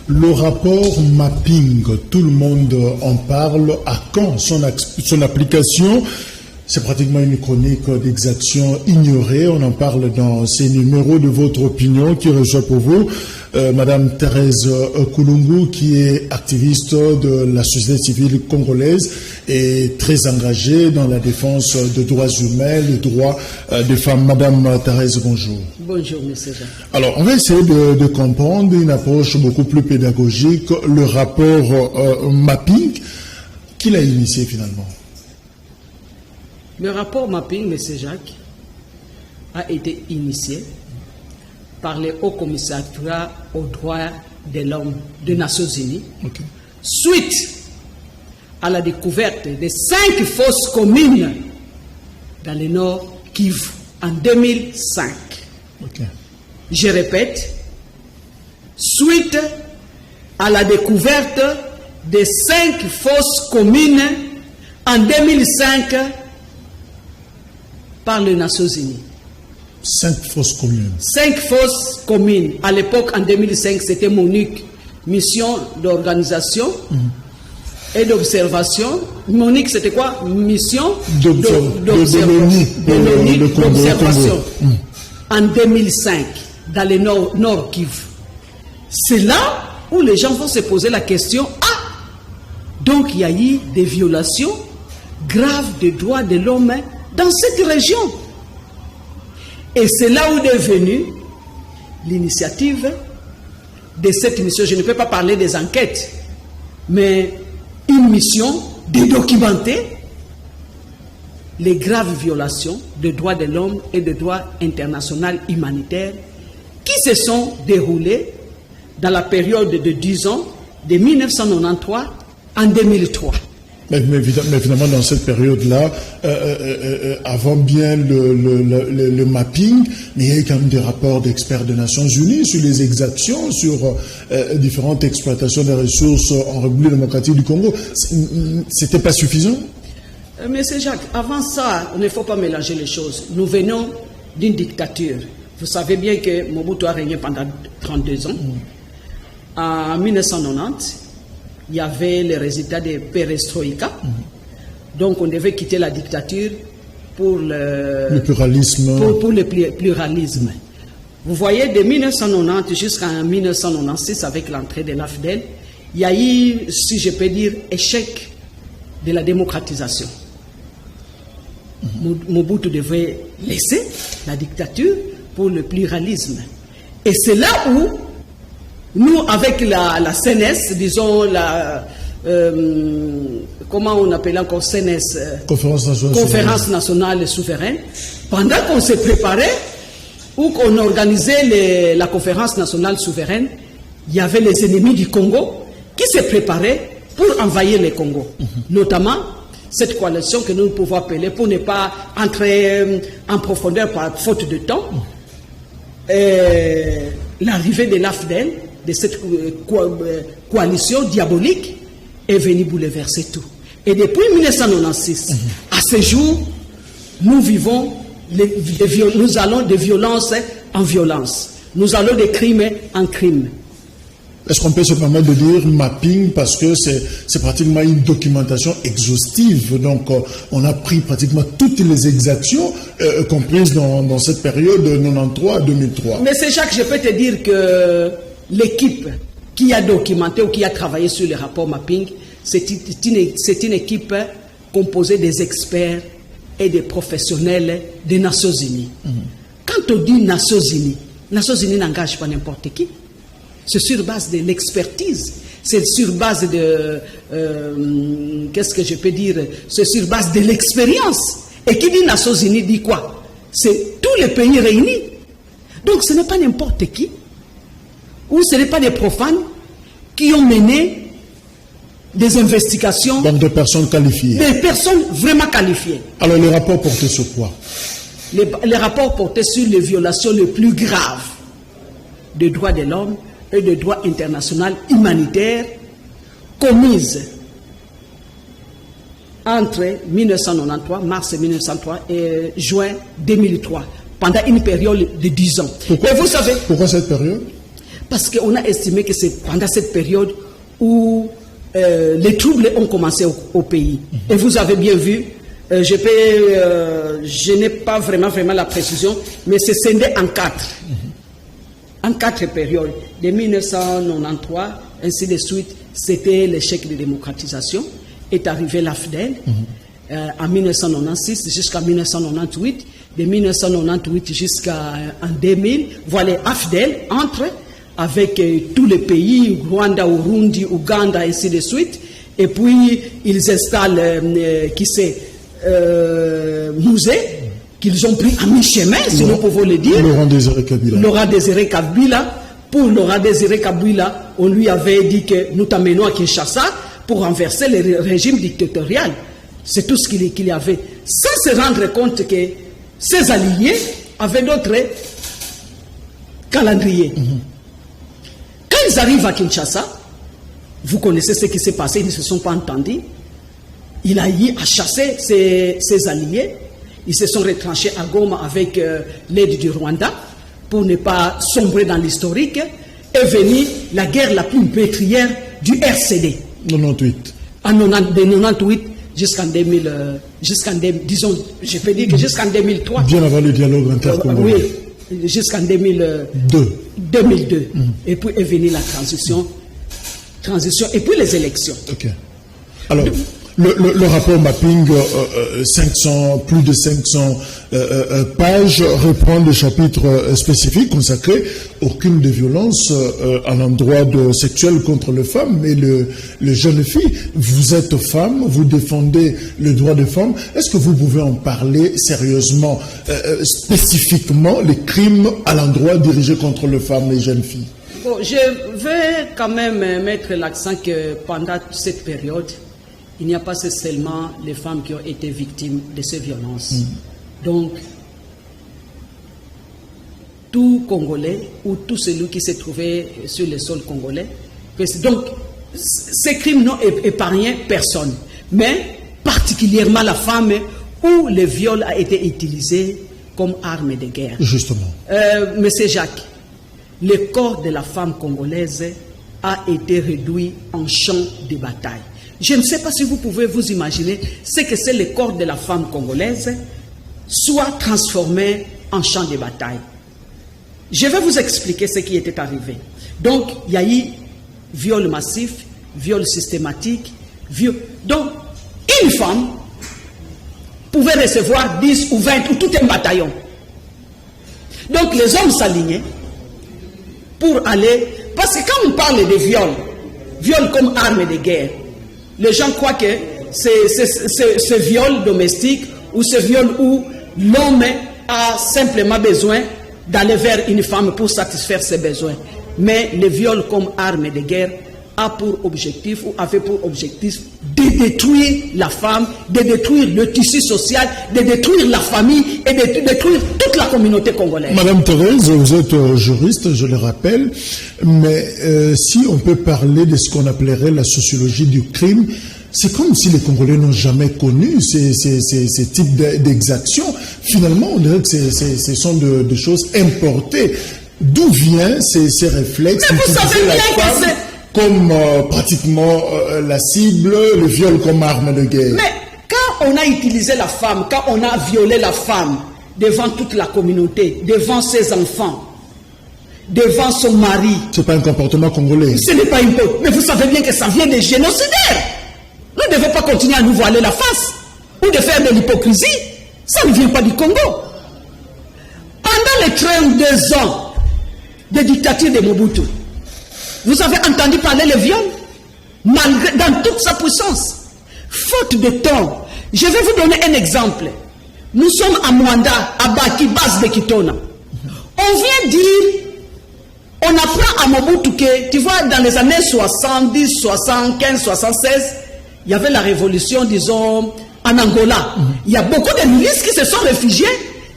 Le rapport mapping, tout le monde en parle. À quand son application? C'est pratiquement une chronique d'exactions ignorées. On en parle dans ces numéros de votre opinion qui reçoit pour vous Madame Thérèse Koulungu, qui est activiste de la société civile congolaise et très engagée dans la défense des droits humains, les droits des femmes. Madame Thérèse, bonjour. Bonjour, monsieur Jacques. Alors, on va essayer de comprendre une approche beaucoup plus pédagogique, le rapport mapping. Qui l'a initié finalement? Le rapport mapping, M. Jacques, a été initié par le Haut Commissariat aux droits de l'homme des Nations Unies, suite à la découverte de 5 fosses communes dans le Nord Kivu en 2005. Je répète, suite à la découverte de 5 fosses communes en 2005 par les Nations Unies. 5 fosses communes. 5 fosses communes. À l'époque, en 2005, c'était MONUC, mission d'organisation et d'observation. MONUC, c'était quoi? Mission d'observation. En 2005, dans le Nord Kivu. C'est là où les gens vont se poser la question, donc il y a eu des violations graves des droits de l'homme dans cette région. Et c'est là où est venue l'initiative de cette mission. Je ne peux pas parler des enquêtes, mais une mission de documenter les graves violations des droits de l'homme et des droits internationaux humanitaires qui se sont déroulées dans la période de 10 ans, de 1993 en 2003. Mais finalement, dans cette période-là, avant bien le mapping, mais il y a eu quand même des rapports d'experts des Nations Unies sur les exactions, sur différentes exploitations des ressources en République démocratique du Congo. C'était pas suffisant? Monsieur Jacques, avant ça, il ne faut pas mélanger les choses. Nous venons d'une dictature. Vous savez bien que Mobutu a régné pendant 32 ans. En 1990, il y avait les résultats de Perestroïka. Donc on devait quitter la dictature pour le pluralisme. Pour le pluralisme. Vous voyez, de 1990 jusqu'à 1996, avec l'entrée de l'AFDEL, il y a eu, si je peux dire, échec de la démocratisation. Mobutu devait laisser la dictature pour le pluralisme. Et c'est là où nous, avec la CNS, disons, comment on appelle encore CNS? Conférence nationale souveraine. Pendant qu'on se préparait, ou qu'on organisait la conférence nationale souveraine, il y avait les ennemis du Congo qui se préparaient pour envahir le Congo. Notamment, cette coalition que nous pouvons appeler, pour ne pas entrer en profondeur par faute de temps, l'arrivée de l'AFDEL, de cette coalition diabolique, est venue bouleverser tout. Et depuis 1996, à ce jour, nous vivons, nous allons de violence en violence. Nous allons de crime en crime. Est-ce qu'on peut se permettre de dire mapping parce que c'est pratiquement une documentation exhaustive? Donc, on a pris pratiquement toutes les exactions comprises dans cette période de 93 à 2003. Mais c'est Jacques, je peux te dire que l'équipe qui a documenté ou qui a travaillé sur le rapport mapping, c'est une équipe composée des experts et des professionnels des Nations Unies. Quand on dit Nations Unies n'engage pas n'importe qui. C'est sur base de l'expertise, c'est sur base de, qu'est-ce que je peux dire, c'est sur base de l'expérience. Et qui dit Nations Unies dit quoi? C'est tous les pays réunis. Donc ce n'est pas n'importe qui, ou ce n'est pas des profanes qui ont mené des investigations. Donc des personnes qualifiées. Des personnes vraiment qualifiées. Alors le rapport portait sur quoi? Les rapports portaient sur les violations les plus graves des droits de l'homme et des droits internationaux humanitaires commises entre 1993, mars 1903 et juin 2003, pendant une période de 10 ans. Pourquoi, et vous savez, pourquoi cette période? Parce qu'on a estimé que c'est pendant cette période où les troubles ont commencé au pays. Et vous avez bien vu, je n'ai pas vraiment la précision, mais c'est scindé en 4. En 4 périodes. De 1993, ainsi de suite, c'était l'échec de démocratisation. Est arrivé l'AFDEL en 1996 jusqu'à 1998. De 1998 jusqu'à 2000, voilà, AFDEL entre avec tous les pays, Rwanda, Burundi, Ouganda, ainsi de suite. Et puis, ils installent, Musée, qu'ils ont pris à mi-chemin, si nous pouvons le dire. Laurent Désiré Kabila. Laurent Désiré Kabila. Pour Laurent Désiré Kabila, on lui avait dit que nous t'amenons à Kinshasa pour renverser le régime dictatorial. C'est tout ce qu'il y avait. Sans se rendre compte que ses alliés avaient d'autres calendriers. Quand ils arrivent à Kinshasa, vous connaissez ce qui s'est passé, ils ne se sont pas entendus. Il a eu à chasser ses alliés. Ils se sont retranchés à Goma avec l'aide du Rwanda pour ne pas sombrer dans l'historique. Est venue la guerre la plus meurtrière du RCD. 98. De 98 jusqu'en 2000, disons, je peux dire que jusqu'en 2003. Bien avant le dialogue intercongolais. Oui, jusqu'en 2002. Et puis est venue la transition, et puis les élections. Ok. Alors, le rapport mapping, plus de 500 pages, reprend des chapitres spécifiques consacrés au crime de violence à l'endroit sexuel contre les femmes et les jeunes filles. Vous êtes femme, vous défendez le droit des femmes. Est-ce que vous pouvez en parler sérieusement, spécifiquement, les crimes à l'endroit dirigés contre les femmes et les jeunes filles? Bon, je vais quand même mettre l'accent que pendant cette période, il n'y a pas seulement les femmes qui ont été victimes de ces violences. Donc, tout Congolais ou tout celui qui s'est trouvé sur le sol congolais, donc ces crimes n'ont épargné personne, mais particulièrement la femme où le viol a été utilisé comme arme de guerre. Justement. Monsieur Jacques, le corps de la femme congolaise a été réduit en champ de bataille. Je ne sais pas si vous pouvez vous imaginer ce que c'est le corps de la femme congolaise soit transformé en champ de bataille. Je vais vous expliquer ce qui était arrivé. Donc, il y a eu viol massif, viol systématique, Donc, une femme pouvait recevoir 10 ou 20 ou tout un bataillon. Donc, les hommes s'alignaient pour aller... Parce que quand on parle de viol comme arme de guerre, les gens croient que c'est viol domestique ou ce viol où l'homme a simplement besoin d'aller vers une femme pour satisfaire ses besoins. Mais le viol comme arme de guerre a pour objectif ou avait pour objectif de détruire la femme, de détruire le tissu social, de détruire la famille et de détruire toute la communauté congolaise. Madame Thérèse, vous êtes juriste, je le rappelle, mais si on peut parler de ce qu'on appellerait la sociologie du crime, c'est comme si les Congolais n'ont jamais connu ces types d'exactions. Finalement, on dirait que ce sont de choses importées. D'où viennent ces réflexes? Mais vous savez bien que c'est... Comme pratiquement la cible, le viol comme arme de guerre. Mais quand on a utilisé la femme, quand on a violé la femme devant toute la communauté, devant ses enfants, devant son mari... Ce n'est pas un comportement congolais. Ce n'est pas une faute. Mais vous savez bien que ça vient des génocidaires. Nous ne devons pas continuer à nous voiler la face ou de faire de l'hypocrisie. Ça ne vient pas du Congo. Pendant les 32 ans de dictature de Mobutu, vous avez entendu parler le viol, malgré, dans toute sa puissance. Faute de temps, je vais vous donner un exemple. Nous sommes à Mwanda, à Baki, base de Kitona. On vient dire, on apprend à Mobutu que, tu vois, dans les années 70, 75, 76, il y avait la révolution, disons, en Angola. Il y a beaucoup de milices qui se sont réfugiés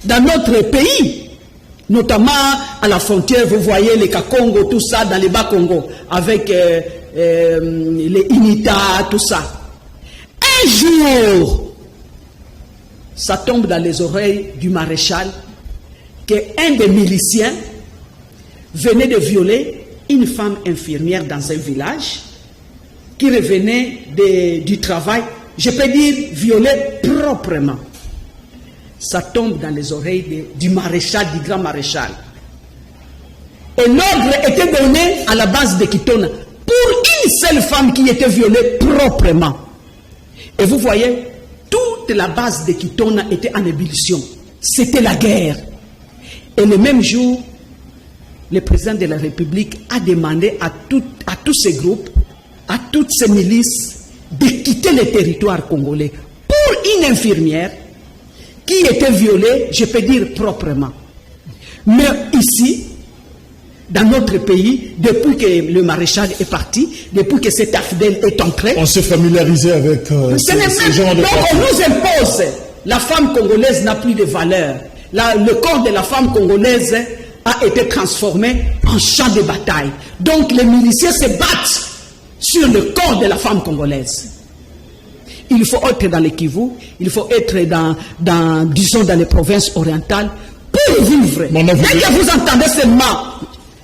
dans notre pays. Notamment à la frontière, vous voyez les Kakongo, tout ça, dans les Bas-Congo, avec les Inita, tout ça. Un jour, ça tombe dans les oreilles du maréchal qu'un des miliciens venait de violer une femme infirmière dans un village qui revenait du travail, je peux dire violée proprement. Ça tombe dans les oreilles du maréchal, du grand maréchal. Et l'ordre était donné à la base de Kitona pour une seule femme qui était violée proprement. Et vous voyez, toute la base de Kitona était en ébullition. C'était la guerre. Et le même jour, le président de la République a demandé à tous ces groupes, à toutes ces milices, de quitter le territoire congolais pour une infirmière qui était violée, je peux dire proprement. Mais ici, dans notre pays, depuis que le maréchal est parti, depuis que cet AFDEL est entré, on s'est familiarisé avec ce genre de... Donc on nous impose, la femme congolaise n'a plus de valeur. Le corps de la femme congolaise a été transformé en champ de bataille. Donc les miliciens se battent sur le corps de la femme congolaise. Il faut être dans le Kivu, il faut être disons, dans les provinces orientales pour vivre. Dès que vous entendez seulement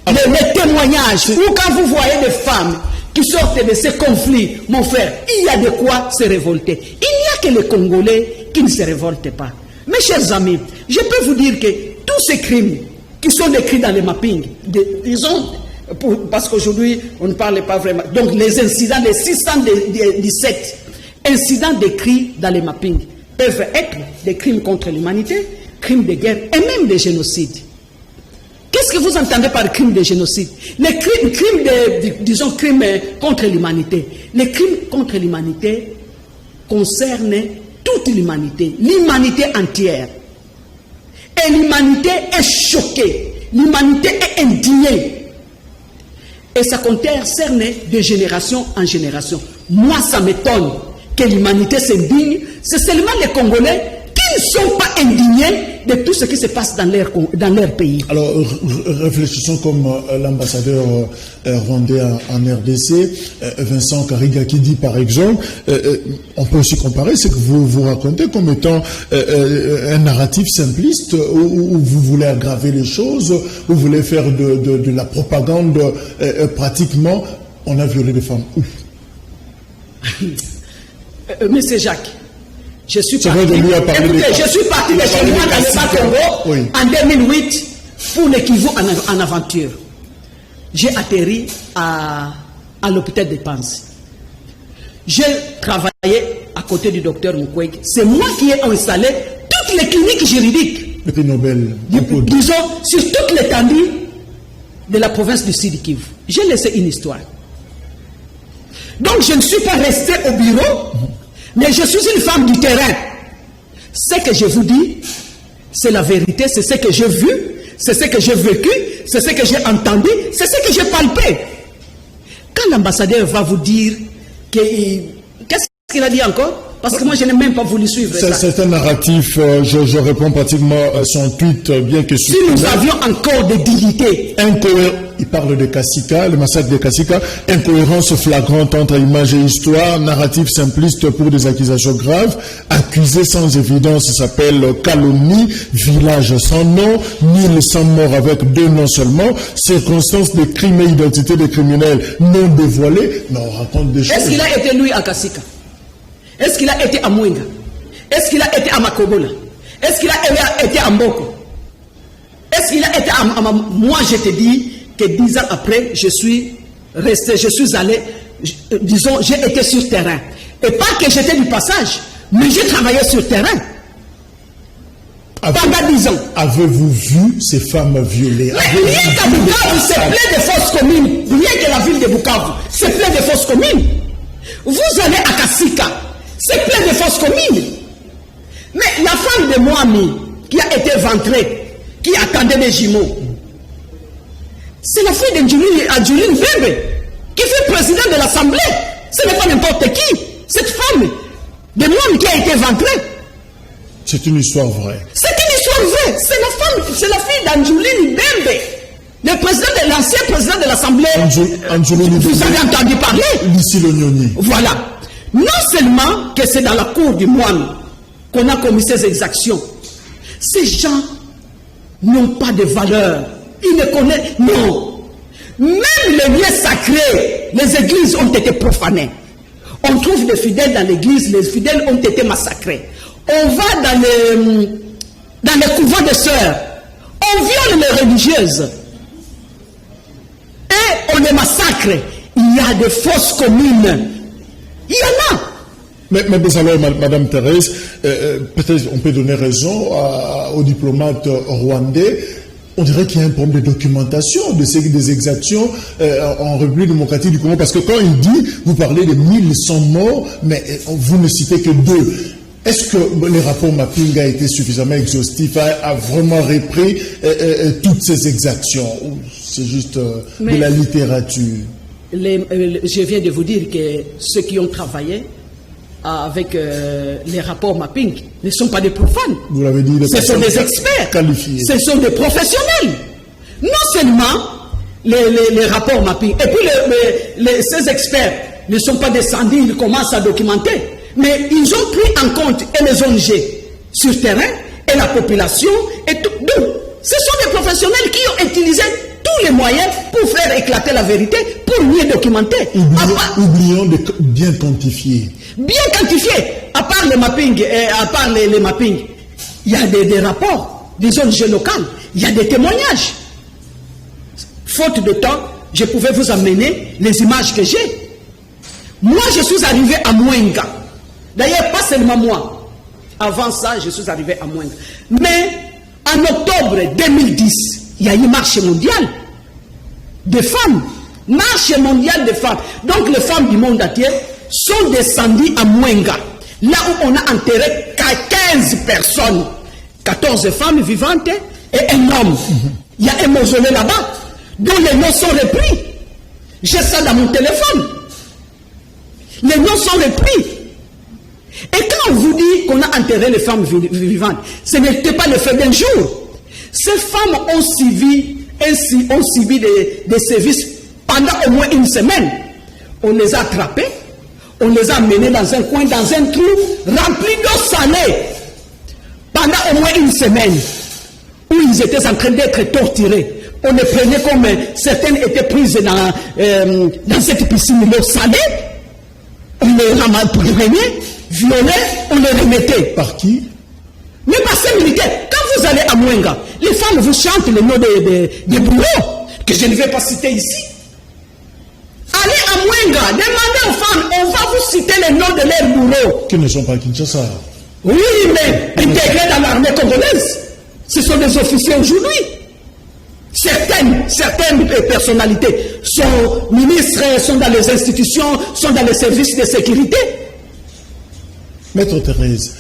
les témoignages, ou quand vous voyez des femmes qui sortent de ces conflits, mon frère, il y a de quoi se révolter. Il n'y a que les Congolais qui ne se révoltent pas. Mes chers amis, je peux vous dire que tous ces crimes qui sont décrits dans les mappings, disons, parce qu'aujourd'hui, on ne parle pas vraiment. Donc, les incidents, les 617 incidents décrits dans les mappings peuvent être des crimes contre l'humanité, crimes de guerre et même des génocides. Qu'est-ce que vous entendez par crime de génocide? Les crimes contre l'humanité. Les crimes contre l'humanité concernent toute l'humanité, l'humanité entière. Et l'humanité est choquée, l'humanité est indignée. Et ça concerne de génération en génération. Moi, ça m'étonne que l'humanité s'indigne. C'est seulement les Congolais qui ne sont pas indignés de tout ce qui se passe dans leur pays. Alors, réfléchissons comme l'ambassadeur rwandais en RDC, Vincent Kariga, qui dit par exemple, on peut aussi comparer ce que vous racontez comme étant un narratif simpliste où vous voulez aggraver les choses, où vous voulez faire de la propagande pratiquement. On a violé des femmes. Monsieur Jacques, je suis parti de chez moi dans le Bas-Congo en 2008 pour le Kivu en aventure. J'ai atterri à l'hôpital de Panzi. J'ai travaillé à côté du docteur Mukwege. C'est moi qui ai installé toutes les cliniques juridiques. Le prix Nobel. Disons, sur toute l'étendue de la province du Sud Kivu. J'ai laissé une histoire. Donc je ne suis pas resté au bureau, mais je suis une femme du terrain. Ce que je vous dis, c'est la vérité, c'est ce que j'ai vu, c'est ce que j'ai vécu, c'est ce que j'ai entendu, c'est ce que j'ai palpé. Quand l'ambassadeur va vous dire que... Qu'est-ce qu'il a dit encore? Parce que moi, je n'ai même pas voulu suivre ça. C'est un narratif, je réponds pratiquement à son tweet, bien que... Si nous avions encore des dignités... Il parle de Kassika, le massacre de Kassika, incohérence flagrante entre image et histoire, narratif simpliste pour des accusations graves, accusé sans évidence s'appelle calomnie, village sans nom, 1100 morts avec 2 noms seulement, circonstances de crimes et identité des criminels non dévoilées, mais on raconte des choses. Est-ce qu'il a été lui à Kassika? Est-ce qu'il a été à Mwenga? Est-ce qu'il a été à Makobola? Est-ce qu'il a été à Mboko? Est-ce qu'il a été à... Moi, je te dis que 10 ans après, je suis resté, je suis allé, disons, j'ai été sur terrain. Et pas que j'étais du passage, mais j'ai travaillé sur terrain. Pendant 10 ans. Avez-vous vu ces femmes violées? Rien qu'à Bukavu, c'est plein de fausses communes. Rien que la ville de Bukavu, c'est plein de fausses communes. Vous allez à Kassika, c'est plein de fausses communes. Mais la femme de Moami, qui a été ventrée, qui attendait des jumeaux, c'est la fille d'Angeline Bembe, qui fait président de l'Assemblée. Ce n'est pas n'importe qui. Cette femme de Moami qui a été ventrée. C'est une histoire vraie. C'est une histoire vraie. C'est la fille d'Angeline Bembe, l'ancien président de l'Assemblée. Vous avez entendu parler? Lucie Lonyoni. Voilà. Non seulement que c'est dans la cour du moine qu'on a commis ces exactions. Ces gens n'ont pas de valeur. Ils ne connaissent... Non. Même les lieux sacrés, les églises ont été profanées. On trouve des fidèles dans l'église, les fidèles ont été massacrés. On va dans les couvents des sœurs, on viole les religieuses et on les massacre. Il y a des fosses communes. Il y en a. Mais alors, Madame Thérèse, peut-être on peut donner raison aux diplomates rwandais. On dirait qu'il y a un problème de documentation des exactions en République démocratique du Congo. Parce que quand il dit, vous parlez de 1100 morts, mais vous ne citez que 2. Est-ce que le rapport Mapping a été suffisamment exhaustif, a vraiment repris toutes ces exactions? Ou c'est juste de la littérature? Je viens de vous dire que ceux qui ont travaillé avec les rapports Mapping ne sont pas des profanes. Vous l'avez dit, ce sont des experts qualifiés. Ce sont des professionnels. Non seulement les rapports Mapping, et puis ces experts ne sont pas descendus, ils commencent à documenter, mais ils ont pris en compte et les ONG sur terrain et la population et tout. Donc, ce sont des professionnels qui ont utilisé tous les moyens pour faire éclater la vérité, pour mieux documenter. Oublions de bien quantifier. Bien quantifié, à part les mappings, les mappings, il y a des rapports des ONG locales, il y a des témoignages. Faute de temps, je pouvais vous amener les images que j'ai. Moi, je suis arrivé à Mwenga. D'ailleurs, pas seulement moi. Avant ça, je suis arrivé à Mwenga. Mais en octobre 2010, il y a eu marche mondiale des femmes. Marche mondiale des femmes. Donc, les femmes du monde entier sont descendues à Mwenga, là où on a enterré 15 personnes, 14 femmes vivantes et un homme. Il y a un mausolée là-bas, dont les noms sont repris. J'ai ça dans mon téléphone. Les noms sont repris. Et quand on vous dit qu'on a enterré les femmes vivantes, ce n'était pas le fait d'un jour. Ces femmes ont subi des sévices pendant au moins une semaine. On les a attrapées. On les a menés dans un coin, dans un trou rempli d'eau salée pendant au moins une semaine où ils étaient en train d'être torturés. On les prenait comme certaines étaient prises dans cette piscine d'eau salée. On les prenait, violait, on les remettait. Par qui? Mais par ces militaires. Quand vous allez à Mwenga, les femmes vous chantent le nom des bourreaux que je ne vais pas citer ici. Allez à Mwenga, demandez aux femmes, on va vous citer les noms de leurs bourreaux. Qui ne sont pas à Kinshasa. Oui, mais intégrés dans l'armée congolaise. Ce sont des officiers aujourd'hui. Certaines personnalités sont ministres, sont dans les institutions, sont dans les services de sécurité. Maître Thérèse,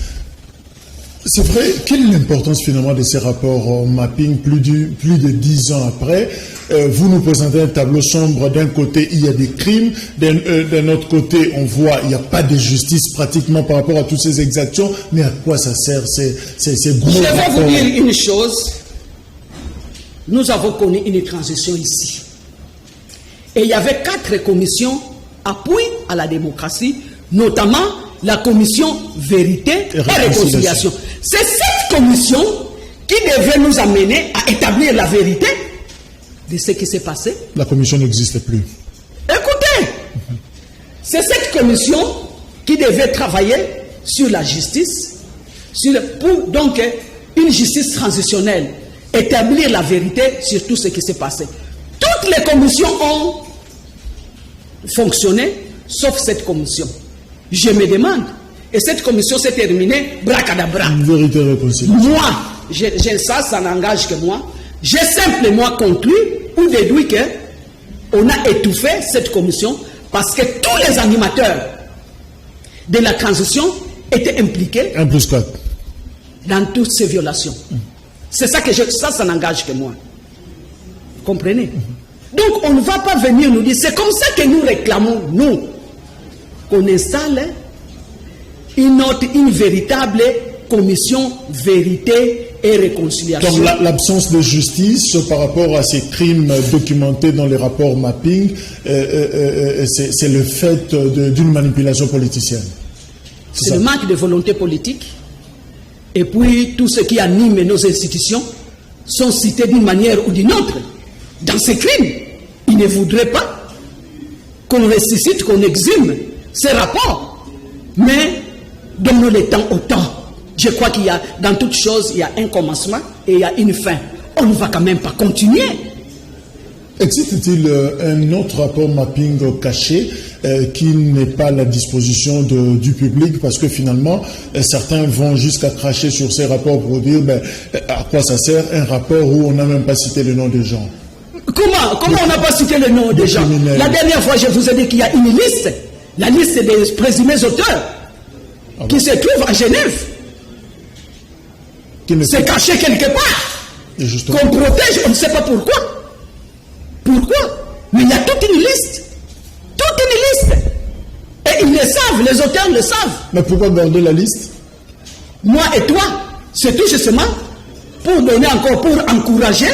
c'est vrai, quelle est l'importance finalement de ces rapports mapping plus de 10 ans après? Vous nous présentez un tableau sombre. D'un côté, il y a des crimes. D'un autre côté, on voit il n'y a pas de justice pratiquement par rapport à toutes ces exactions. Mais à quoi ça sert ces gros rapports? Je vais vous dire une chose. Nous avons connu une transition ici. Et il y avait 4 commissions appui à la démocratie, notamment la commission vérité et réconciliation. C'est cette commission qui devait nous amener à établir la vérité de ce qui s'est passé. La commission n'existe plus. Écoutez, c'est cette commission qui devait travailler sur la justice, pour donc une justice transitionnelle, établir la vérité sur tout ce qui s'est passé. Toutes les commissions ont fonctionné, sauf cette commission. Je me demande, et cette commission s'est terminée, bracadabra. Vérité réconciliation. Moi, ça n'engage que moi. J'ai simplement conclu ou déduit qu'on a étouffé cette commission parce que tous les animateurs de la transition étaient impliqués 1 plus 4 dans toutes ces violations. C'est ça que ça n'engage que moi. Vous comprenez? Donc on ne va pas venir nous dire, c'est comme ça que nous réclamons, nous, qu'on installe une véritable commission vérité et réconciliation. Donc l'absence de justice par rapport à ces crimes documentés dans les rapports mapping, c'est le fait d'une manipulation politicienne. C'est le manque de volonté politique. Et puis tout ce qui anime nos institutions sont cités d'une manière ou d'une autre dans ces crimes. ils ne voudraient pas qu'on ressuscite, qu'on exhume ces rapports. Mais donnons le temps au temps. Je crois qu'il y a, dans toute chose, il y a un commencement et il y a une fin. On ne va quand même pas continuer. Existe-t-il un autre rapport mapping caché qui n'est pas à la disposition du public, parce que finalement, certains vont jusqu'à cracher sur ces rapports pour dire à quoi ça sert un rapport où on n'a même pas cité le nom des gens? Comment on n'a pas cité le nom des gens? La dernière fois, je vous ai dit qu'il y a une liste, la liste des présumés auteurs, qui se trouve à Genève. C'est caché quelque part, qu'on protège, on ne sait pas pourquoi. Pourquoi? Mais il y a toute une liste. Toute une liste. Et ils le savent, les auteurs le savent. Mais pourquoi garder la liste? Moi et toi, c'est tout justement pour donner encore, pour encourager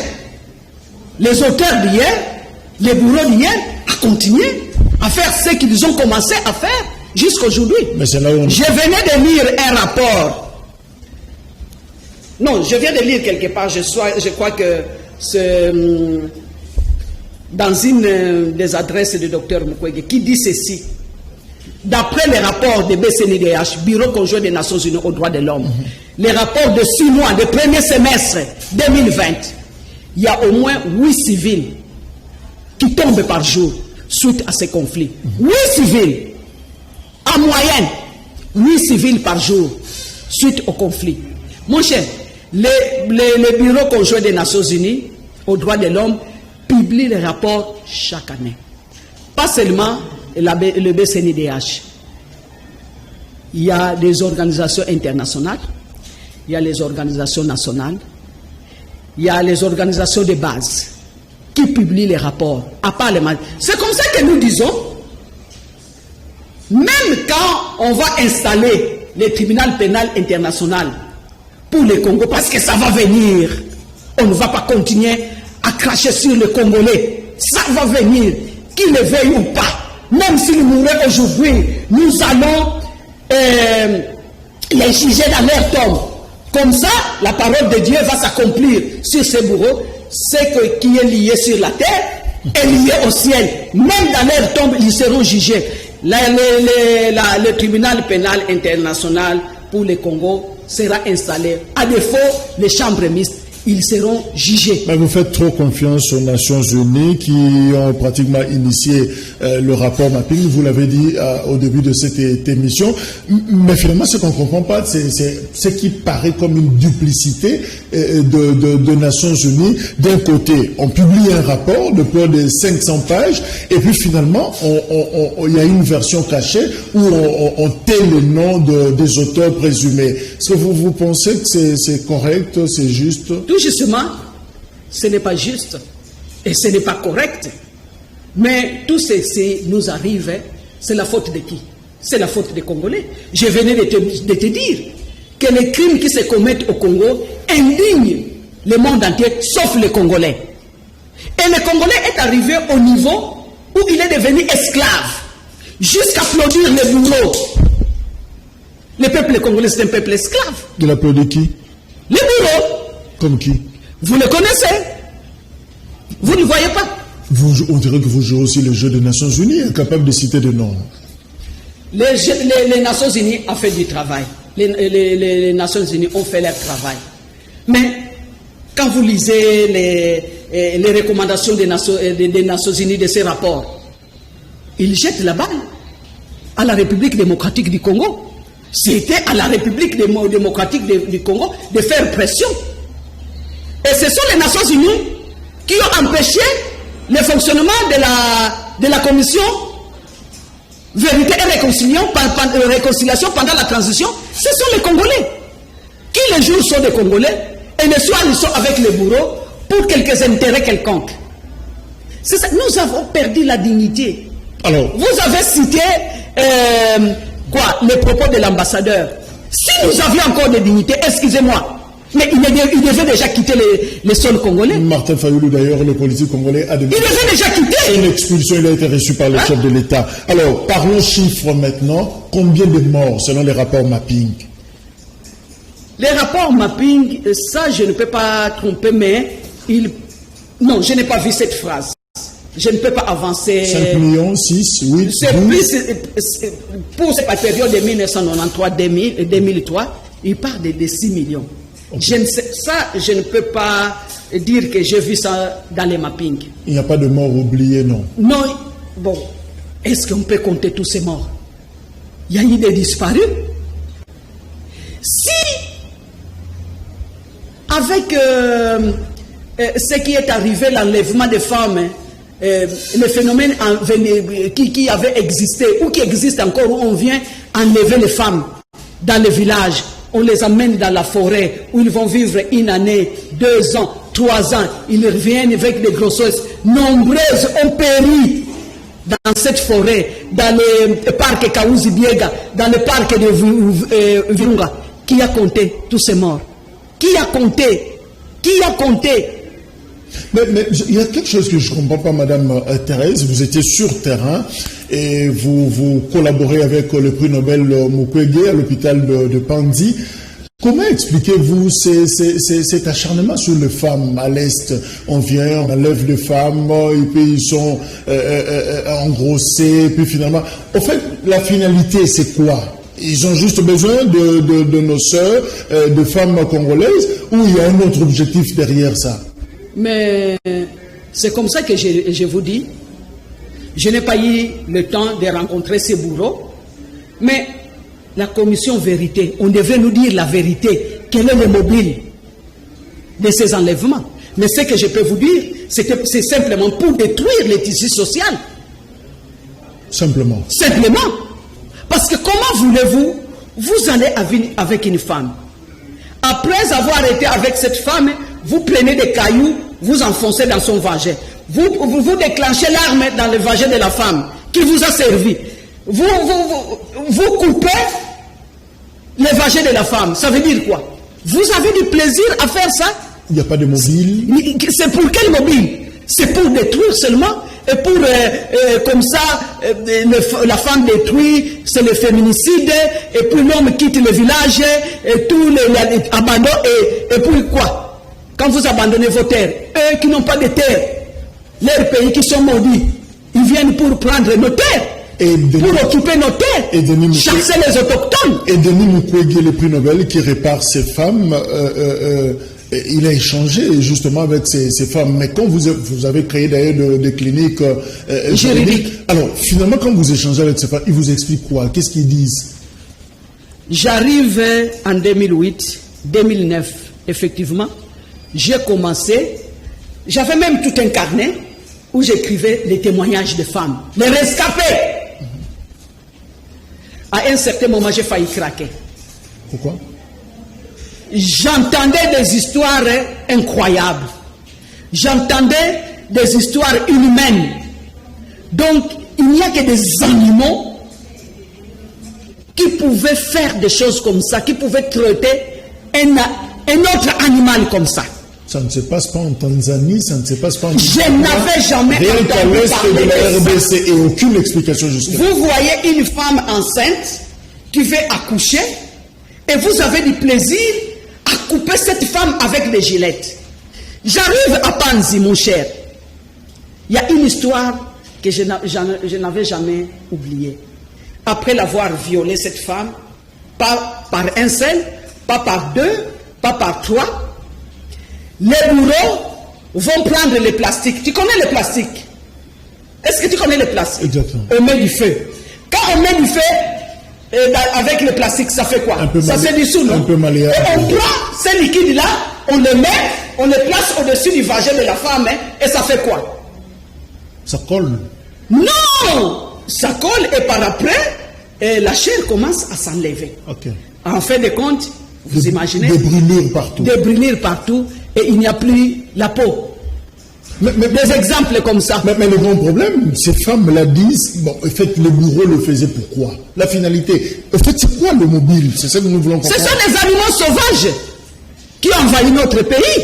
les auteurs d'hier, les bourreaux d'hier, à continuer à faire ce qu'ils ont commencé à faire jusqu'à aujourd'hui. Mais c'est là où Je venais de lire un rapport. Non, je viens de lire quelque part, je crois que c'est dans une des adresses du docteur Mukwege, qui dit ceci. D'après les rapports de BCNDH, Bureau conjoint des Nations Unies aux droits de l'homme, les rapports de 6 mois, de premier semestre 2020, il y a au moins 8 civils qui tombent par jour suite à ces conflits. 8 civils, en moyenne, 8 civils par jour suite au conflit. Mon cher, les bureaux conjoints des Nations Unies aux droits de l'homme publient les rapports chaque année. Pas seulement le BCNDH. Il y a des organisations internationales, il y a les organisations nationales, il y a les organisations de base qui publient les rapports. À part les C'est comme ça que nous disons, même quand on va installer le tribunal pénal international pour le Congo, parce que ça va venir, on ne va pas continuer à cracher sur le Congolais. Ça va venir, qu'il le veuille ou pas. Même s'il mourait aujourd'hui, nous allons les juger dans leur tombe. Comme ça, la parole de Dieu va s'accomplir sur ces bourreaux. Ce qui est lié sur la terre est lié au ciel. Même dans leur tombe, ils seront jugés. Le tribunal pénal international pour le Congo sera installé. À défaut, les chambres mixtes, ils seront jugés. Mais vous faites trop confiance aux Nations Unies qui ont pratiquement initié le rapport mapping, vous l'avez dit au début de cette émission. Mais finalement, ce qu'on ne comprend pas, c'est ce qui paraît comme une duplicité de Nations Unies. D'un côté, on publie un rapport de près de 500 pages, et puis finalement, il y a une version cachée où on tait les noms des auteurs présumés. Est-ce que vous pensez que c'est correct, c'est juste? Tout justement, ce n'est pas juste et ce n'est pas correct. Mais tout ceci nous arrive, c'est la faute de qui? C'est la faute des Congolais. Je venais de te dire que les crimes qui se commettent au Congo indignent le monde entier, sauf les Congolais. Et le Congolais est arrivé au niveau où il est devenu esclave, jusqu'à applaudir les bourreaux. Le peuple congolais, c'est un peuple esclave. De l'applaudir qui? Les bourreaux. Comme qui? Vous le connaissez? Vous ne voyez pas? On dirait que vous jouez aussi le jeu des Nations Unies, incapable de citer des noms. Les Nations Unies ont fait du travail. Les Nations Unies ont fait leur travail. Mais quand vous lisez les recommandations des Nations Unies de ces rapports, ils jettent la balle à la République démocratique du Congo. C'était à la République démocratique du Congo de faire pression. Et ce sont les Nations Unies qui ont empêché le fonctionnement de la commission vérité et réconciliation pendant la transition. Ce sont les Congolais qui les jours sont des Congolais et les soirs ils sont avec les bourreaux pour quelques intérêts quelconques. C'est ça. Nous avons perdu la dignité. Alors, vous avez cité les propos de l'ambassadeur. Si nous avions encore de dignité, excusez-moi, mais il devait déjà quitter les sols congolais. Martin Fayoulou, d'ailleurs, le politique congolais, a demandé. Il devait déjà quitter. Une expulsion, il a été reçu par le chef de l'État. Alors, parlons chiffres maintenant. Combien de morts selon les rapports mapping? Les rapports mapping, ça, je ne peux pas tromper, mais non, je n'ai pas vu cette phrase. je ne peux pas avancer. 5 millions, 6, 8, C'est 12. plus, pour cette période de 1993-2003, il parle de 6 millions. Okay. Je ne peux pas dire que j'ai vu ça dans les mappings. Il n'y a pas de morts oubliés, non? Non, bon, est-ce qu'on peut compter tous ces morts? Il y a eu des disparus. Si, avec ce qui est arrivé, l'enlèvement des femmes, le phénomène qui avait existé ou qui existe encore, où on vient enlever les femmes dans les villages, on les amène dans la forêt où ils vont vivre 1 année, 2 ans, 3 ans, ils reviennent avec des grossesses. Nombreuses ont péri dans cette forêt, dans le parc Kaouzi-Biega, dans le parc de Virunga. Qui a compté tous ces morts? Qui a compté? Qui a compté? Mais il y a quelque chose que je ne comprends pas, Madame Thérèse. Vous étiez sur terrain et vous collaborez avec le prix Nobel Mukwege à l'hôpital de Pandi. Comment expliquez-vous cet acharnement sur les femmes à l'Est? On vient, on enlève les femmes, et puis ils sont engrossés, puis finalement... En fait, la finalité, c'est quoi? Ils ont juste besoin de nos sœurs, de femmes congolaises, ou il y a un autre objectif derrière ça? Mais c'est comme ça que je vous dis, je n'ai pas eu le temps de rencontrer ces bourreaux, mais la commission vérité, on devrait nous dire la vérité, quel est le mobile de ces enlèvements. Mais ce que je peux vous dire, c'est que c'est simplement pour détruire les tissus sociaux. Simplement. Simplement. Parce que comment voulez-vous, vous allez avec une femme. Après avoir été avec cette femme, vous prenez des cailloux, vous enfoncez dans son vagin. Vous déclenchez l'arme dans le vagin de la femme qui vous a servi. Vous coupez le vagin de la femme. Ça veut dire quoi? Vous avez du plaisir à faire ça? Il n'y a pas de mobile. C'est pour quel mobile? C'est pour détruire seulement? Et pour, comme ça, la femme détruit, c'est le féminicide, et puis l'homme quitte le village, et tout abandonne, et puis quoi? Quand vous abandonnez vos terres, eux qui n'ont pas de terre, leurs pays qui sont maudits, ils viennent pour prendre nos terres, pour occuper nos terres, chasser les autochtones. Et Denis Mukwege, le prix Nobel, qui répare ces femmes, il a échangé justement avec ces femmes. Mais quand vous avez créé d'ailleurs des cliniques juridiques, alors finalement quand vous échangez avec ces femmes, ils vous expliquent quoi? Qu'est-ce qu'ils disent? J'arrive en 2008, 2009, effectivement. J'ai commencé, j'avais même tout un carnet où j'écrivais les témoignages de femmes, les rescapés. À un certain moment, j'ai failli craquer. Pourquoi? J'entendais des histoires incroyables. J'entendais des histoires inhumaines. Donc, il n'y a que des animaux qui pouvaient faire des choses comme ça, qui pouvaient traiter un autre animal comme ça. Ça ne se passe pas en Tanzanie, ça ne se passe pas en... Je n'avais jamais entendu parler de la RDC et aucune explication jusqu'à... Vous voyez une femme enceinte qui veut accoucher et vous avez du plaisir à couper cette femme avec des gilettes. J'arrive à Panzi, mon cher. Il y a une histoire que je n'avais jamais oubliée. Après l'avoir violée, cette femme, pas par un seul, pas par deux, pas par trois, les bourreaux vont prendre les plastiques. Tu connais les plastiques? Est-ce que tu connais les plastiques? Exactement. On met du feu. Quand on met du feu, avec le plastique, ça fait quoi? Ça se dissout, non? Un peu malléable. Et on prend ces liquides-là, on les met, on les place au-dessus du vagin de la femme, et ça fait quoi? Ça colle. Non! Ça colle, et par après, la chair commence à s'enlever. Ok. En fin de compte, vous imaginez? Des brûlures partout. Des brûlures partout, et il n'y a plus la peau. Des exemples comme ça. Mais le grand problème, ces femmes la disent, bon, en fait, les bourreaux le faisaient pourquoi? La finalité. En fait, c'est quoi le mobile? C'est ça que nous voulons comprendre. Ce sont des animaux sauvages qui envahissent notre pays.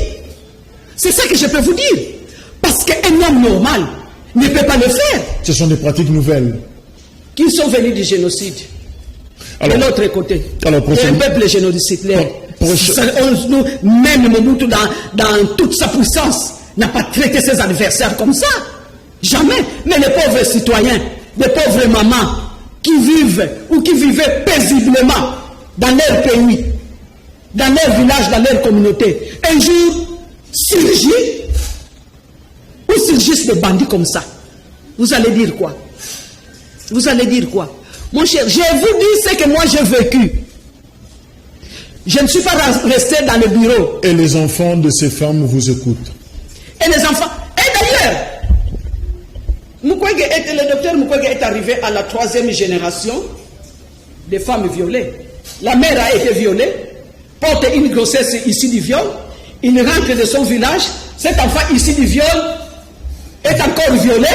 C'est ça que je peux vous dire. Parce qu'un homme normal ne peut pas le faire. Ce sont des pratiques nouvelles. Qui sont venus du génocide. Alors, de l'autre côté. Alors, un peuple génocidaire. Même Mobutu, dans toute sa puissance, n'a pas traité ses adversaires comme ça. Jamais. Mais les pauvres citoyens, les pauvres mamans qui vivent ou qui vivaient paisiblement dans leur pays, dans leur village, dans leur communauté, un jour surgissent des bandits comme ça. Vous allez dire quoi? Vous allez dire quoi? Mon cher, je vous dis ce que moi j'ai vécu. Je ne suis pas resté dans le bureau. Et les enfants de ces femmes vous écoutent. Et les enfants. Et d'ailleurs, le docteur Mukwege est arrivé à la 3e génération des femmes violées. La mère a été violée, porte une grossesse issue du viol. Il rentre de son village. Cet enfant issu du viol est encore violé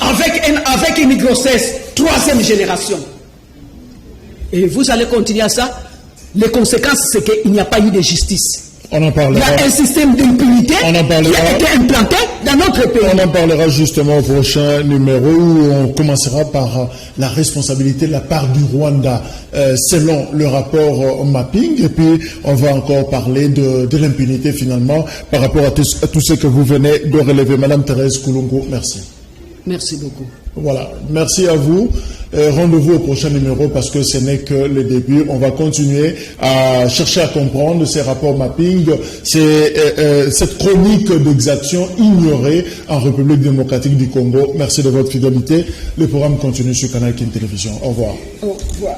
avec une grossesse 3e génération. Et vous allez continuer à ça. Les conséquences, c'est qu'il n'y a pas eu de justice. On en parlera. Il y a un système d'impunité qui a été implanté dans notre pays. On en parlera justement au prochain numéro où on commencera par la responsabilité de la part du Rwanda selon le rapport mapping. Et puis on va encore parler de l'impunité finalement par rapport à tout ce que vous venez de relever. Madame Thérèse Koulongo, merci. Merci beaucoup. Voilà, merci à vous. Rendez-vous au prochain numéro parce que ce n'est que le début. On va continuer à chercher à comprendre ces rapports mapping, cette chronique d'exaction ignorée en République démocratique du Congo. Merci de votre fidélité. Le programme continue sur Canal Kin Télévision. Au revoir. Au revoir.